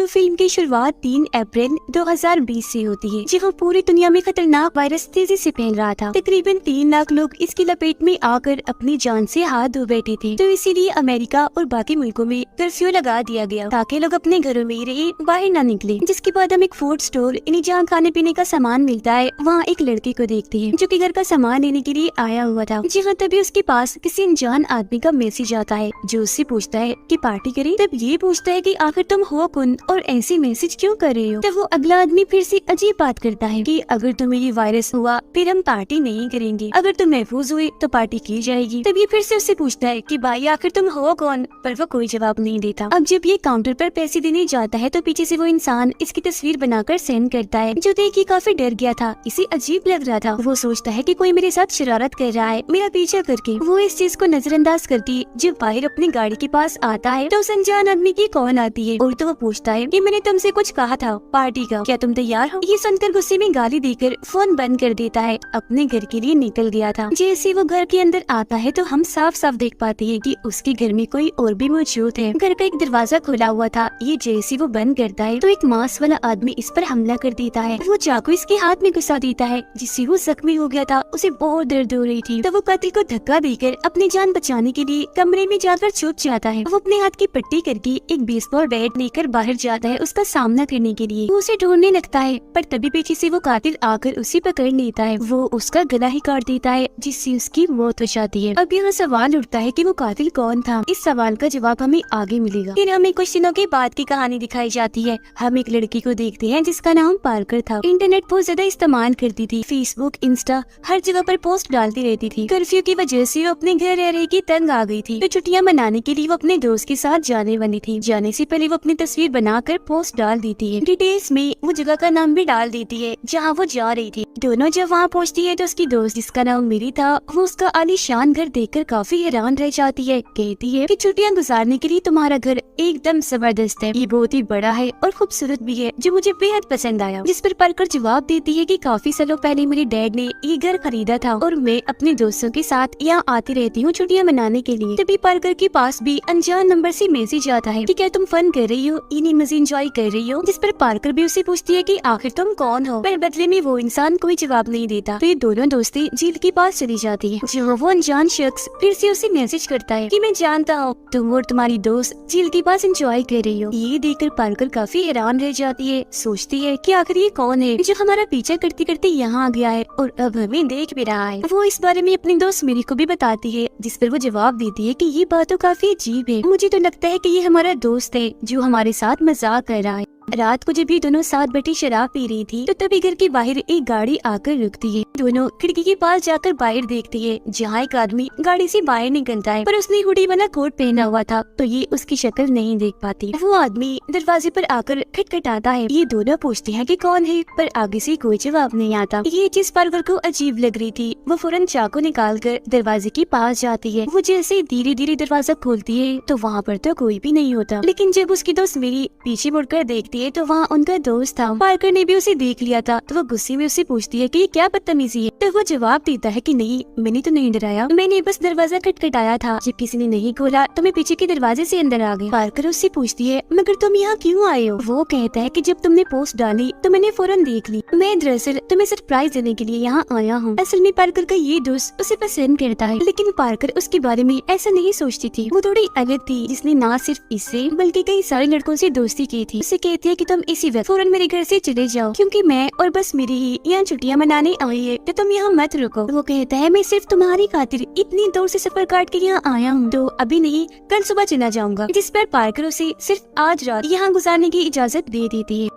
तो फिल्म की शुरुआत 3 अप्रैल 2020 से होती है, जहाँ पूरी दुनिया में खतरनाक वायरस तेजी से फैल रहा था। तकरीबन 3 लाख लोग इसकी लपेट में आकर अपनी जान से हाथ धो बैठे थे। तो इसीलिए अमेरिका और बाकी मुल्कों में कर्फ्यू लगा दिया गया ताकि लोग अपने घरों में ही रहे, बाहर न निकले। जिसके बाद हम एक फूड स्टोर यानी जहाँ खाने पीने का सामान मिलता है, वहाँ एक लड़की को देखते हैं जो कि घर का सामान लेने के लिए आया हुआ था। जी हाँ, तभी उसके पास किसी अनजान आदमी का मैसेज आता है जो उससे पूछता है कि पार्टी करें। तब ये पूछता है कि आखिर तुम हो कौन और ऐसे मैसेज क्यों कर रहे हो। तब वो अगला आदमी फिर से अजीब बात करता है कि अगर तुम्हें ये वायरस हुआ फिर हम पार्टी नहीं करेंगे, अगर तुम महफूज हुए तो पार्टी की जाएगी। तब ये फिर से उससे पूछता है कि भाई आखिर तुम हो कौन, पर वो कोई जवाब नहीं देता। अब जब ये काउंटर पर पैसे देने जाता है तो पीछे से वो इंसान इसकी तस्वीर बनाकर सेंड करता है, जो देख के काफी डर गया था। इसे अजीब लग रहा था। वो सोचता है कि कोई मेरे साथ शरारत कर रहा है मेरा पीछा करके। वो इस चीज को नजरअंदाज करके जब बाहर अपनी गाड़ी के पास आता है तो उस अनजान आदमी की कॉल आती है और तो वो पूछता है कि मैंने तुमसे कुछ कहा था पार्टी का, क्या तुम तैयार हो। ये सुनकर गुस्से में गाली देकर फोन बंद कर देता है, अपने घर के लिए निकल गया था। जैसे वो घर के अंदर आता है तो हम साफ साफ देख पाते हैं कि उसके घर में कोई और भी मौजूद है। घर का एक दरवाजा खुला हुआ था। ये जैसे वो बंद करता है तो एक मांस वाला आदमी इस पर हमला कर देता है। वो चाकू इसके हाथ में घुसा देता है, जिससे वो जख्मी हो गया था। उसे बहुत दर्द हो रही थी। तो वो कातिल को धक्का देकर अपनी जान बचाने के लिए कमरे में जाकर छुप जाता है। वो अपने हाथ की पट्टी करके एक बेसबॉल बैट लेकर बाहर जाता है उसका सामना करने के लिए। वो उसे ढूंढने लगता है, पर तभी पीछे से वो कातिल आकर उसे पकड़ लेता है। वो उसका गला ही काट देता है, जिससे उसकी मौत हो जाती है। अब यहाँ सवाल उठता है कि वो कातिल कौन था। इस सवाल का जवाब हमें आगे मिलेगा। फिर हमें कुछ दिनों के बाद की कहानी दिखाई जाती है। हम एक लड़की को देखते हैं जिसका नाम पार्कर था। इंटरनेट बहुत ज्यादा इस्तेमाल करती थी, फेसबुक, इंस्टा, हर जगह पर पोस्ट डालती रहती थी। कर्फ्यू की वजह से वो अपने घर रह की तंग आ गई थी, तो छुट्टियां मनाने के लिए वो अपने दोस्त के साथ जाने वाली थी। जाने से पहले वो अपनी तस्वीर बनाकर पोस्ट डाल देती है। डिटेल्स में वो जगह का नाम भी डाल देती है जहाँ वो जा रही थी। दोनों जब वहाँ पहुँचती है तो उसकी दोस्त जिसका नाम मेरी था, वो उसका आलीशान घर देखकर काफी हैरान रह जाती है। कहती है कि छुट्टियां गुजारने के लिए तुम्हारा घर एकदम जबरदस्त है, ये बहुत ही बड़ा है और खूबसूरत भी है, जो मुझे बेहद पसंद आया। जिस पर पार्कर जवाब देती है कि काफी सालों पहले मेरे डैड ने ये घर खरीदा था और मैं अपने दोस्तों के साथ यहाँ आती रहती हूँ छुट्टियां मनाने के लिए। तभी पार्कर के पास भी अनजान नंबर से मैसेज आता है कि क्या तुम फन कर रही हो, इन्हीं मजे एंजॉय कर रही हो। जिस पर पार्कर भी उससे पूछती है कि आखिर तुम कौन हो, पर बदले में वो इंसान कोई जवाब नहीं देता। तो ये दोनों दोस्ती झील के पास चली जाती है, जहाँ वो अनजान शख्स फिर से उसे मैसेज करता है कि मैं जानता हूँ तुम और तुम्हारी दोस्त झील के पास एंजॉय कर रही हो। ये देखकर पार्कर काफी हैरान रह जाती है। सोचती है कि आखिर ये कौन है जो हमारा पीछा करते करते यहाँ आ गया है और अब हमें देख भी रहा है। वो इस बारे में अपनी दोस्त मेरी को भी बताती है, जिस पर वो जवाब देती है कि ये बात तो काफी अजीब है, मुझे तो लगता है कि ये हमारा दोस्त है जो हमारे साथ मजाक कर रहा है। रात को जब ये दोनों साथ बैठी शराब पी रही थी तो तभी घर के बाहर एक गाड़ी आकर रुकती है। दोनों खिड़की के पास जाकर बाहर देखती है, जहाँ एक आदमी गाड़ी से बाहर निकलता है, पर उसने हुडी वाला कोट पहना हुआ था तो ये उसकी शक्ल नहीं देख पाती। वो आदमी दरवाजे पर आकर खटखटाता है। ये दोनों पूछते हैं कि कौन है, पर आगे से कोई जवाब नहीं आता। ये चीज पार्कर को अजीब लग रही थी। वो फौरन चाकू निकाल कर दरवाजे के पास जाती है। वो जैसे धीरे धीरे दरवाजा खोलती है तो वहाँ पर तो कोई भी नहीं होता, लेकिन जब उसकी दोस्त मेरी पीछे मुड़कर देखती है तो वहाँ उनका दोस्त था। पार्कर ने भी उसे देख लिया था तो वो गुस्से में उससे पूछती है कि ये क्या बदतमीजी है। तो वो जवाब देता है कि नहीं, मैंने तो नहीं डराया, मैंने बस दरवाजा खटखटाया था, जब किसी ने नहीं खोला तो मैं पीछे के दरवाजे से अंदर आ गई। पार्कर उससे पूछती है मगर तुम यहाँ क्यों आए हो। वो कहता है कि जब तुमने पोस्ट डाली तो मैंने फौरन देख ली, मैं दरअसल तुम्हें सरप्राइज देने के लिए यहाँ आया हूँ। असल में पार्कर का ये दोस्त उसे पसंद करता है, लेकिन पार्कर उसके बारे में ऐसा नहीं सोचती थी। वो थोड़ी अलग थी, जिसने न सिर्फ इससे बल्कि कई सारे लड़कों से दोस्ती की थी। उसे कहती है कि तुम इसी वक्त फौरन मेरे घर से चले जाओ, क्योंकि मैं और बस मेरी ही यहाँ छुट्टियां मनाने आई है, तो तुम यहाँ मत रुको। वो कहता है मैं सिर्फ तुम्हारी खातिर इतनी दूर से सफर काट के यहाँ आया हूँ, तो अभी नहीं कल सुबह चला जाऊंगा। जिस पर पार्कर उसे सिर्फ आज रात यहाँ गुजारने की इजाजत दे देती है।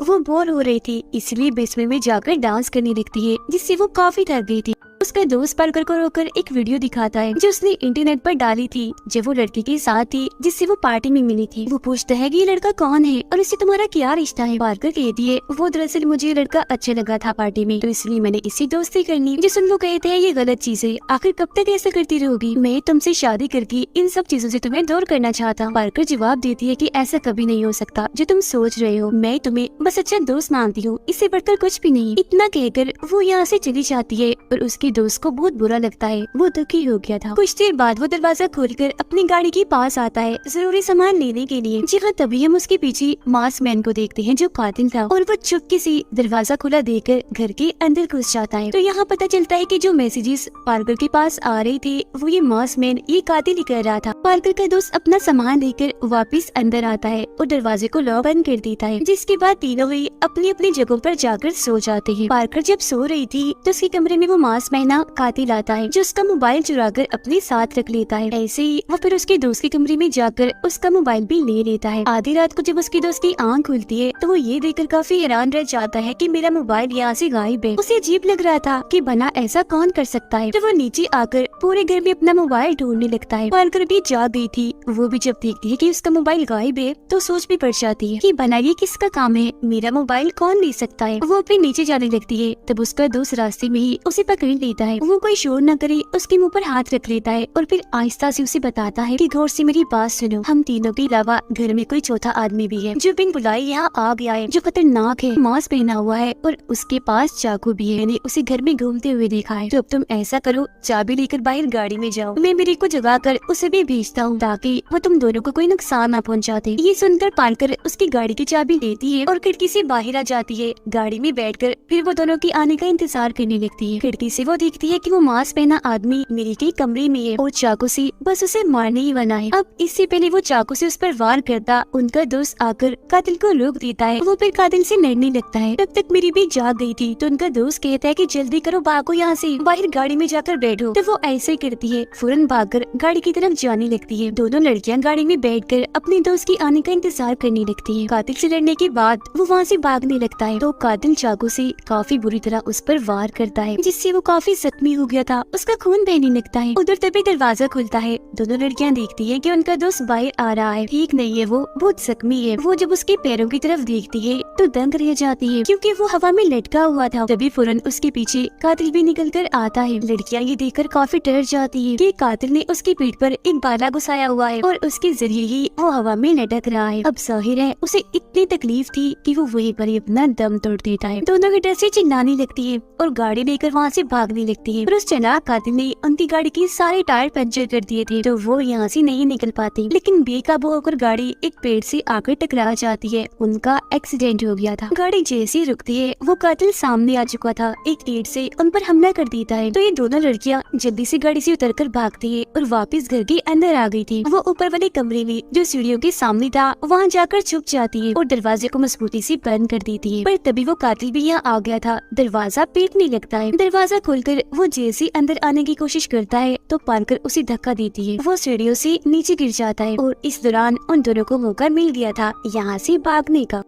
वो बोर हो रही थी, इसलिए बेसमेंट में जाकर डांस करने लगती है, जिससे वो काफी थक गई थी। उसका दोस्त पार्कर को रोककर एक वीडियो दिखाता है जो उसने इंटरनेट पर डाली थी, जब वो लड़की के साथ थी जिससे वो पार्टी में मिली थी। वो पूछता है कि ये लड़का कौन है और इससे तुम्हारा क्या रिश्ता है। पार्कर कहती है वो दरअसल मुझे ये लड़का अच्छा लगा था पार्टी में, तो इसलिए मैंने इससे दोस्ती करनी। जिसमें वो कहते हैं ये गलत चीज है, आखिर कब तक ऐसा करती रहोगी, मैं तुमसे शादी करके इन सब चीजों से तुम्हें दूर करना चाहता हूँ। पार्कर जवाब देती है कि ऐसा कभी नहीं हो सकता जो तुम सोच रहे हो, मैं तुम्हें बस अच्छा दोस्त मानती हूँ, इससे बढ़कर कुछ भी नहीं। इतना कहकर वो यहाँ से चली जाती है और उसके दोस्त को बहुत बुरा लगता है, वो दुखी हो गया था। कुछ देर बाद वो दरवाजा खोलकर अपनी गाड़ी के पास आता है जरूरी सामान लेने के लिए। जी हाँ, तभी हम उसके पीछे मास्क मैन को देखते हैं जो कातिल था, और वो चुपके से दरवाजा खुला देकर घर के अंदर घुस जाता है। तो यहाँ पता चलता है कि जो मैसेजेस पार्कर के पास आ रहे थे वो ये मास्क मैन ये कातिल ही कर रहा था। पार्कर का दोस्त अपना सामान लेकर वापस अंदर आता है और दरवाजे को लॉक बंद कर देता है, जिसके बाद तीनों ही अपनी अपनी जगहों पर जाकर सो जाते हैं। पार्कर जब सो रही थी तो उसके कमरे में वो मास्क मैना कातिल आता है जो उसका मोबाइल चुरा कर अपने साथ रख लेता है। ऐसे ही वो फिर उसके दोस्त के कमरे में जाकर उसका मोबाइल भी ले लेता है। आधी रात को जब उसके दोस्त की आंख खुलती है तो वो ये देखकर काफी हैरान रह जाता है कि मेरा मोबाइल यहाँ से गायब है। उसे अजीब लग रहा था कि भला ऐसा कौन कर सकता है। तो वो नीचे आकर पूरे घर में अपना मोबाइल ढूंढने लगता है। पार्कर भी जाग गई थी, वो भी जब देखती है कि उसका मोबाइल गायब है तो सोच भी पड़ जाती है कि भला ये किसका काम है, मेरा मोबाइल कौन ले सकता है। वो फिर नीचे जाने लगती है, तब उसका दोस्त रास्ते में ही उसे पकड़ लेता है। वो कोई शोर न करे उसके मुंह पर हाथ रख लेता है और फिर आहिस्ता से उसे बताता है कि गौर से मेरी बात सुनो, हम तीनों के अलावा घर में कोई चौथा आदमी भी है जो बिन बुलाए यहाँ आ गया है, जो खतरनाक है, मास्क पहना हुआ है और उसके पास चाकू भी है। मैंने उसे घर में घूमते हुए देखा है। तो अब तुम ऐसा करो, चाबी लेकर बाहर गाड़ी में जाओ, मैं मेरी को जगा कर उसे भी भेजता हूँ ताकि वो तुम दोनों को कोई नुकसान न पहुँचाते। ये सुनकर पार्कर उसकी गाड़ी की चाबी लेती है और खिड़की से बाहर आ जाती है। गाड़ी में बैठकर फिर वो दोनों के आने का इंतजार करने लगती है। खिड़की से वो देखती है कि वो मास्क पहना आदमी मेरी के कमरे में है और चाकू से बस उसे मारने ही वाला है। अब इससे पहले वो चाकू से उस पर वार करता उनका दोस्त आकर कातिल को रोक देता है। वो फिर कातिल से लड़ने लगता है। तब तक मेरी भी जाग गई थी तो उनका दोस्त कहता है कि जल्दी करो, भागो यहाँ से, बाहर गाड़ी में जाकर बैठो। तो वो ऐसे ही करती है, फौरन भागकर गाड़ी की तरफ जाने लगती है। दोनों लड़कियां गाड़ी में बैठकर अपने दोस्त की आने का इंतजार करने लगती है। कातिल से लड़ने के बाद वो वहाँ से भागने लगता है तो कातिल चाकू से काफी बुरी तरह उस पर वार करता है, जिससे वो काफी जख्मी हो गया था, उसका खून बहने लगता है। उधर तभी दरवाजा खुलता है। दोनों लड़कियां देखती है कि उनका दोस्त बाहर आ रहा है, ठीक नहीं है, वो बहुत जख्मी है। वो जब उसके पैरों की तरफ देखती है तो दंग रह जाती है क्योंकि वो हवा में लटका हुआ था। तभी फौरन उसके पीछे कातिल भी निकल कर आता है। लड़कियां ये देखकर काफी डर जाती है कि कातिल ने उसकी पीठ पर एक भाला घुसाया हुआ है और उसके जरिए ही वो हवा में लटक रहा है। अब जाहिर है उसे इतनी तकलीफ थी कि वो वहीं पर ही अपना दम तोड़ देता है। दोनों की डर से चिल्लाने लगती है और गाड़ी लेकर वहाँ से भागने लगती है। पर उस चालाक कातिल ने उनकी गाड़ी के सारे टायर पंचर कर दिए थे तो वो यहाँ से नहीं निकल पाती। लेकिन बेकाबू होकर गाड़ी एक पेड़ से आकर टकरा जाती है। उनका एक्सीडेंट हो गया था। गाड़ी जैसे ही रुकती है वो कातिल सामने आ चुका था, एक ईंट से उन पर हमला कर देता है। तो ये दोनों लड़कियां जल्दी से गाड़ी से उतरकर भागती है और वापस घर के अंदर आ गई थी। वो ऊपर वाले कमरे में जो सीढ़ियों के सामने था वहाँ जाकर छुप जाती है और दरवाजे को मजबूती से बंद कर देती है। पर तभी वो कातिल भी यहाँ आ गया था। दरवाजा पीटने लगता है। दरवाजा खोलकर वो जैसे अंदर आने की कोशिश करता है तो पार्कर उसे धक्का देती है। वो सीढ़ियों से नीचे गिर जाता है और इस दौरान उन दोनों को मौका मिल गया था यहाँ से भागने का।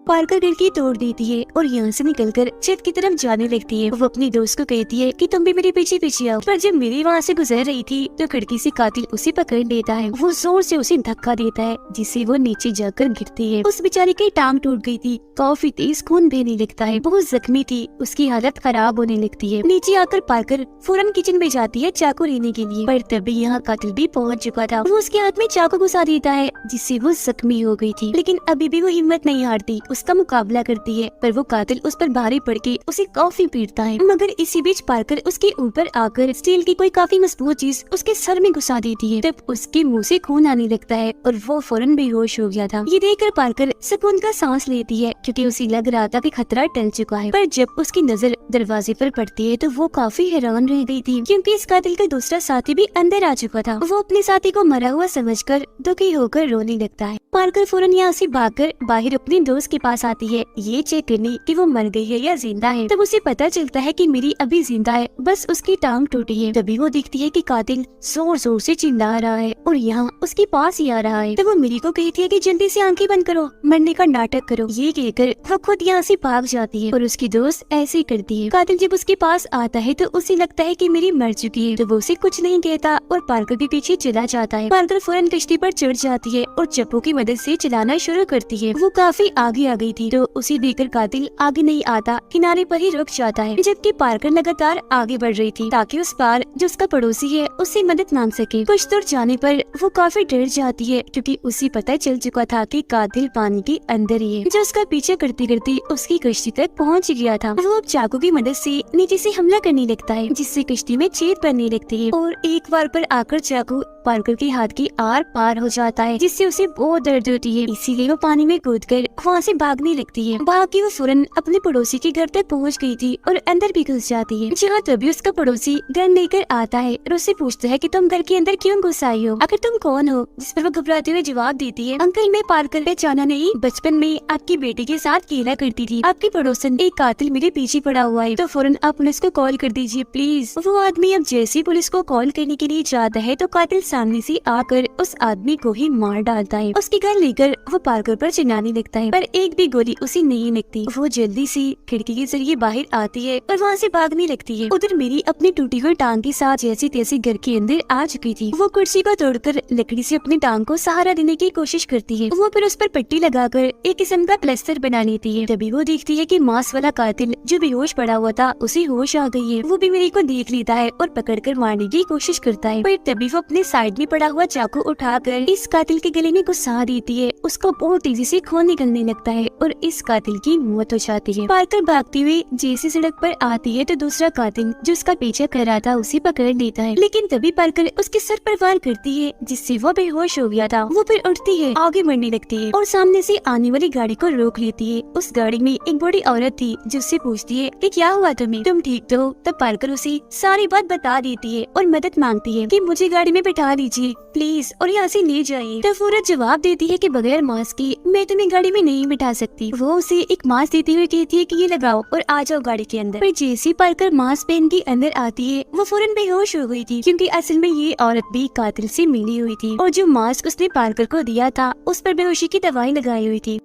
पार्कर खिड़की तोड़ देती है और यहाँ से निकलकर छत की तरफ जाने लगती है। वो अपनी दोस्त को कहती है कि तुम भी मेरे पीछे पीछे आओ। पर जब मेरी वहाँ से गुजर रही थी तो खिड़की से कातिल उसे पकड़ लेता है। वो जोर से उसे धक्का देता है जिससे वो नीचे जाकर गिरती है। उस बेचारी की टांग टूट गई थी, काफी तेज खून बहने लगता है, बहुत जख्मी थी, उसकी हालत खराब होने लगती है। नीचे आकर पार्कर फौरन किचन में जाती है चाकू लेने के लिए। पर तभी यहाँ कातिल भी पहुँच चुका था। वो उसके हाथ में चाकू घुसा देता है जिससे वो जख्मी हो गई थी। लेकिन अभी भी वो हिम्मत नहीं हारती, उसका मुकाबला करती है। पर वो कातिल उस पर भारी पड़ के उसे काफी पीटता है। मगर इसी बीच पार्कर उसके ऊपर आकर स्टील की कोई काफी मजबूत चीज उसके सर में घुसा देती है। तब उसके मुंह से खून आने लगता है और वो फौरन बेहोश हो गया था। ये देखकर पार्कर सुकून का सांस लेती है क्योंकि उसे लग रहा था कि खतरा टल चुका है। पर जब उसकी नजर दरवाजे पर पड़ती है तो वो काफी हैरान रह गई थी क्योंकि इस कातिल का दूसरा साथी भी अंदर आ चुका था। वो अपने साथी को मरा हुआ समझकर दुखी होकर रोने लगता है। पार्कर फौरन यहाँ से भागकर बाहर अपने दोस्त के पास आती है ये चेक करने कि वो मर गई है या जिंदा है। तब उसे पता चलता है कि मेरी अभी जिंदा है, बस उसकी टांग टूटी है। तभी वो देखती है कि कातिल जोर जोर से चिल्ला रहा है और यहाँ उसके पास ही आ रहा है। तब वो मेरी को कहती है कि जल्दी से आंखें बंद करो, मरने का नाटक करो। ये कहकर वो खुद यहाँ से भाग जाती है और उसकी दोस्त ऐसे ही करती है। कातिल जब उसके पास आता है तो उसे लगता है कि मेरी मर चुकी है, तो वो उसे कुछ नहीं कहता और पार्कर के पीछे चला जाता है। पार्कर फौरन कश्ती पर चढ़ जाती है और चप्पू की मदद से चलाना शुरू करती है। वो काफी आगे आ गई थी, तो उसे देखकर कातिल आगे नहीं आता, किनारे पर ही रुक जाता है, जबकि पार्कर लगातार आगे बढ़ रही थी ताकि उस पार जो उसका पड़ोसी है उससे मदद मांग सके। कुछ दूर जाने पर वो काफी डर जाती है, क्योंकि उसे पता चल चुका था कि कातिल पानी के अंदर ही है, जो उसका पीछे करते करते उसकी कश्ती तक पहुंच गया था। वो अब चाकू की मदद से नीचे से हमला करने लगता है, जिससे कश्ती में छेद पड़ने लगती है और एक बार पर आकर चाकू पार्कर के हाथ की आर पार हो जाता है, जिससे उसे बहुत दर्द होती है। इसीलिए वो पानी में कूदकर वहाँ से भागने लगती है। भाग के वो फौरन अपने पड़ोसी के घर तक पहुँच गई थी और अंदर भी घुस जाती है, जहाँ तभी उसका पड़ोसी गन लेकर आता है और उससे पूछता है कि तुम घर के अंदर क्यों घुस आई हो, आखिर तुम कौन हो? जिस पर वो घबराते हुए जवाब देती है, अंकल मैं पार्कर पहचाना नहीं, बचपन में आपकी बेटी के साथ खेला करती थी, आपकी पड़ोसन एक कातिल मेरे पीछे पड़ा हुआ है, तो फौरन आप पुलिस को कॉल कर दीजिए प्लीज। वो आदमी अब जैसे ही पुलिस को कॉल करने के लिए जाता है तो कातिल सामने से आकर उस आदमी को ही मार डालता है। उसकी गन लेकर वो पार्कर पर चिल्लाने लगता है, पर एक भी गोली उसे नहीं लगती। वो जल्दी से खिड़की के जरिए बाहर आती है और वहाँ से भागने लगती है। उधर मेरी अपनी टूटी हुई टांग के साथ जैसे तैसे घर के अंदर आ चुकी थी। वो कुर्सी को तोड़कर लकड़ी से अपनी टांग को सहारा देने की कोशिश करती है। वो फिर उस पर पट्टी लगाकर एक किस्म का प्लास्टर बना लेती है। तभी वो देखती है कि मांस वाला कातिल जो बेहोश पड़ा हुआ था उसे होश आ गई है। वो भी मेरी को देख लेता है और पकड़कर मारने की कोशिश करता है, पर तभी वो अपने साइड में पड़ा हुआ चाकू उठाकर इस कातिल के गले में घुसा देती है। उसको बहुत तेजी से खून निकलने लगता है और इस कातिल की मौत हो जाती है। पार्कर भागती हुई जैसे सड़क पर आती है तो दूसरा कातिल जो उसका पीछा कर रहा था उसे पकड़ लेता है, लेकिन तभी पार्कर उसके सर पर वार करती है, जिससे वो बेहोश हो गया था। वो फिर उठती है, आगे बढ़ने लगती है और सामने से आने वाली गाड़ी को रोक लेती है। उस गाड़ी में एक बड़ी औरत थी जो उससे पूछती है कि क्या हुआ तुम्हें, तुम ठीक तो हो? तब पार्कर उसे सारी बात बता देती है और मदद मांगती है कि मुझे गाड़ी में बैठा लीजिए प्लीज और यहाँ से ले जाइए। तब औरत जवाब देती है कि बगैर मास्क के मैं तुम्हें गाड़ी में नहीं बिठा सकती। वो उसे एक मास्क देते हुए कहती है कि ये लगाओ और आ जाओ गाड़ी के अंदर। पर जैसे पार्कर मास्क पहन के अंदर आती है वो फौरन बेहोश हो गई थी, क्योंकि असल में ये औरत भी कातिल से मिली हुई थी और जो मास्क उसने पार्कर को दिया था उस पर बेहोशी की दवाई लगाई हुई थी।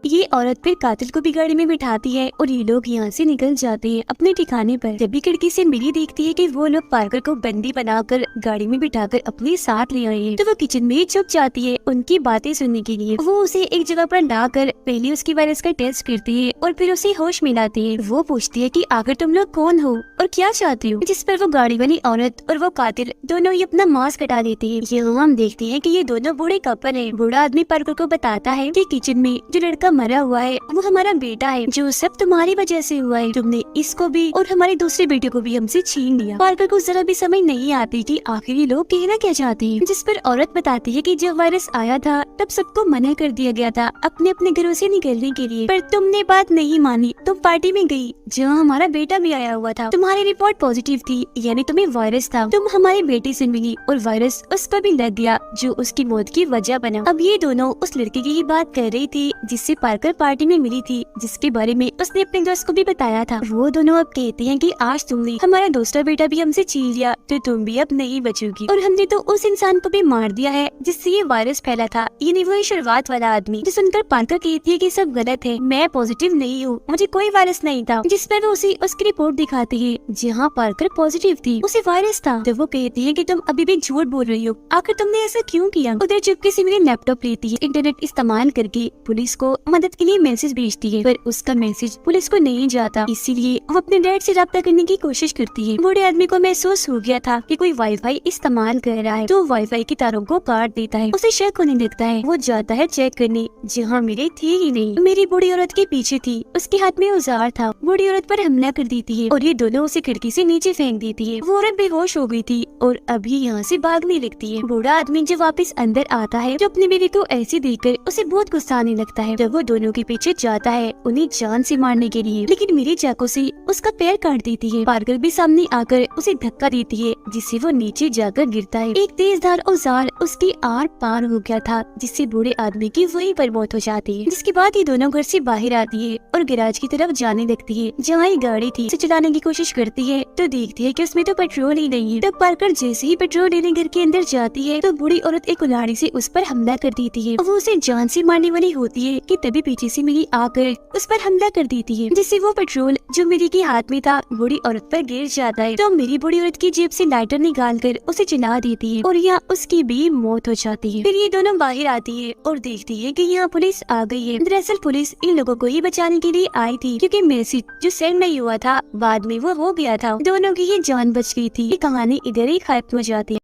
ये औरत फिर कातिल को भी गाड़ी में बिठाती है और ये लोग यहाँ से निकल जाते हैं अपने ठिकाने पर। जब भी खिड़की से मिली देखती है कि वो लोग पार्कर को बंदी बनाकर गाड़ी में बिठाकर अपने साथ ले आए हैं, तो वो किचन में चुप जाती है उनकी बातें सुनने के लिए। वो उसे एक जगह पर लाकर पहले उसकी वायरस का टेस्ट करती है और फिर उसे होश में लाती है। वो पूछती है कि आखिर तुम लोग कौन हो और क्या चाहते हो, जिस पर वो गाड़ी वाली औरत और वो कातिल दोनों ही अपना मास्क हटा देते हैं। ये हम देखते हैं कि ये दोनों बूढ़े कपल है। बूढ़ा आदमी पार्कर को बताता है कि किचन में जो लड़का मरा हुआ है वो हमारा बेटा है, जो सब तुम्हारी वजह से हुआ है। तुमने इसको भी और हमारे दूसरे बेटे को भी हमसे छीन लिया। पार्कर को जरा भी समझ नहीं आती कि आखिर ये लोग कहना क्या चाहते हैं। जिस पर औरत बताती है कि जब वायरस आया था तब सबको मना कर दिया गया था अपने अपने घरों से निकलने के लिए, पर तुमने बात नहीं मानी। तुम पार्टी में गई जहाँ हमारा बेटा भी आया हुआ था। तुम्हारी रिपोर्ट पॉजिटिव थी, यानी तुम्हें वायरस था। तुम हमारे बेटे से मिली और वायरस उस पर भी लग गया, जो उसकी मौत की वजह बना। अब ये दोनों उस लड़के की ही बात कर रही थी जिससे पार्कर पार्टी में मिली थी, जिसके बारे में उसने अपने दोस्त को भी बताया था। वो दोनों अब कहते हैं कि आज तुमने हमारा दूसरा बेटा भी हमसे छीन लिया तो तुम भी अब नहीं बचोगी, और हमने तो उस इंसान को भी मार दिया है जिससे ये वायरस फैला था, यानी वही शुरुआत वाला आदमी। जो सुनकर पार्कर कहती है कि सब गलत है, मैं पॉजिटिव नहीं हूँ, मुझे कोई वायरस नहीं था। जिस पर वो उसे उसकी रिपोर्ट दिखाती है जहाँ पार्कर पॉजिटिव थी, उसे वायरस था। तो वो कहती है कि तुम अभी भी झूठ बोल रही हो, आखिर तुमने ऐसा क्यों किया। उधर चुपके से मेरे लैपटॉप लेती है, इंटरनेट इस्तेमाल करके पुलिस को मदद के लिए मैसेज भेजती है, पर उसका मैसेज पुलिस को नहीं जाता। इसीलिए वो अपने डैड से राब्ता करने की कोशिश करती है। बूढ़े आदमी को महसूस हो गया था कि कोई वाईफाई इस्तेमाल कर रहा है, तो वाईफाई की तारों को काट देता है। उसे शक होने लगता है। वो जाता है चेक करने, जहाँ मेरे थे ही नहीं, मेरी बूढ़ी औरत के पीछे थी, उसके हाथ में औजार था। बूढ़ी औरत पर हमला कर देती है और ये दोनों उसे खिड़की से नीचे फेंक देती है। वो औरत बेहोश हो गई थी और अभी यहाँ से भागने लगती है। बूढ़ा आदमी जब वापस अंदर आता है तो अपनी बीवी को ऐसे देखकर उसे बहुत गुस्सा आने लगता है। जब वो दोनों के पीछे जाता है उन्हें जान से मारने के लिए, लेकिन मेरी चाकू से उसका पैर काट देती है। पार्कर भी सामने आकर उसे धक्का देती है, जिससे वो नीचे जाकर गिरता है। एक तेजधार औजार उसकी आर पार हो गया था, जिससे बूढ़े आदमी की वहीं पर मौत हो जाती है। जिसके बाद ये दोनों घर से बाहर आती है और गैराज की तरफ जाने लगती है, जहाँ ये गाड़ी थी। उसे चलाने की कोशिश करती है तो देखती है कि उसमें तो पेट्रोल ही नहीं है। तब पार्कर जैसे ही पेट्रोल लेने घर के अंदर जाती है तो बूढ़ी औरत एक कुल्हाड़ी से उस पर हमला कर देती है। वो उसे जान से मारने वाली होती है कि तभी पीछे से मिरी आकर उस पर हमला कर देती है, जिससे वो पेट्रोल जो मिरी के हाथ में था बूढ़ी औरत पर गिर जाता है। तो मिरी बूढ़ी औरत की जेब से लाइटर निकाल कर उसे जला देती है और यहाँ उसकी भी मौत हो जाती है। फिर ये दोनों बाहर आती है और देखती है कि यहाँ पुलिस आ गई है। दरअसल पुलिस इन लोगों को ही बचाने के लिए आई थी, क्योंकि मैसेज जो सेंड नहीं हुआ था बाद में वो हो गया था। दोनों की ये जान बच गई थी। ये कहानी इधर ही खत्म हो जाती है।